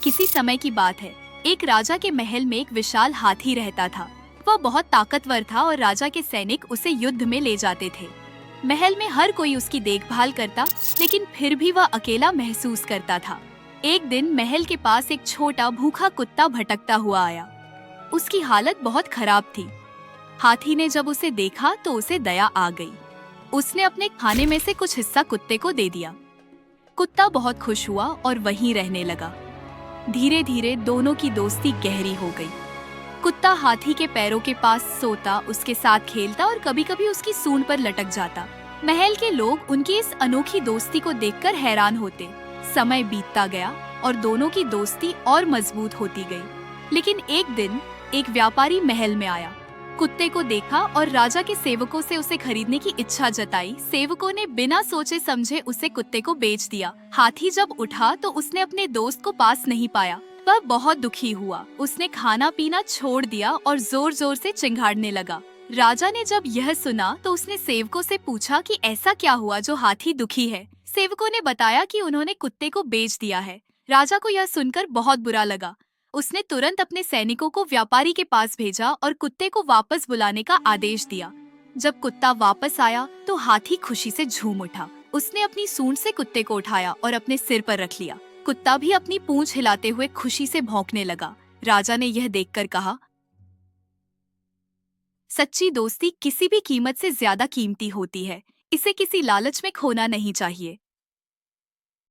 किसी समय की बात है। एक राजा के महल में एक विशाल हाथी रहता था। वह बहुत ताकतवर था और राजा के सैनिक उसे युद्ध में ले जाते थे। महल में हर कोई उसकी देखभाल करता, लेकिन फिर भी वह अकेला महसूस करता था। एक दिन महल के पास एक छोटा भूखा कुत्ता भटकता हुआ आया। उसकी हालत बहुत खराब थी। हाथी ने जब उसे देखा तो उसे दया आ गई। उसने अपने खाने में से कुछ हिस्सा कुत्ते को दे दिया। कुत्ता बहुत खुश हुआ और वहीं रहने लगा। धीरे धीरे दोनों की दोस्ती गहरी हो गई। कुत्ता हाथी के पैरों के पास सोता, उसके साथ खेलता और कभी-कभी उसकी सूंड पर लटक जाता। महल के लोग उनकी इस अनोखी दोस्ती को देखकर हैरान होते। समय बीतता गया और दोनों की दोस्ती और मजबूत होती गई। लेकिन एक दिन एक व्यापारी महल में आया। कुत्ते को देखा और राजा के सेवकों से उसे खरीदने की इच्छा जताई। सेवकों ने बिना सोचे समझे उसे कुत्ते को बेच दिया। हाथी जब उठा तो उसने अपने दोस्त को पास नहीं पाया। वह बहुत दुखी हुआ। उसने खाना पीना छोड़ दिया और जोर जोर से चिंघाड़ने लगा। राजा ने जब यह सुना तो उसने सेवकों से पूछा कि ऐसा क्या हुआ जो हाथी दुखी है। सेवकों ने बताया कि उन्होंने कुत्ते को बेच दिया है। राजा को यह सुनकर बहुत बुरा लगा। उसने तुरंत अपने सैनिकों को व्यापारी के पास भेजा और कुत्ते को वापस बुलाने का आदेश दिया। जब कुत्ता वापस आया तो हाथी खुशी से झूम उठा। उसने अपनी सूंड से कुत्ते को उठाया और अपने सिर पर रख लिया। कुत्ता भी अपनी पूंछ हिलाते हुए खुशी से भौंकने लगा। राजा ने यह देखकर कहा, सच्ची दोस्ती किसी भी कीमत से ज्यादा कीमती होती है। इसे किसी लालच में खोना नहीं चाहिए।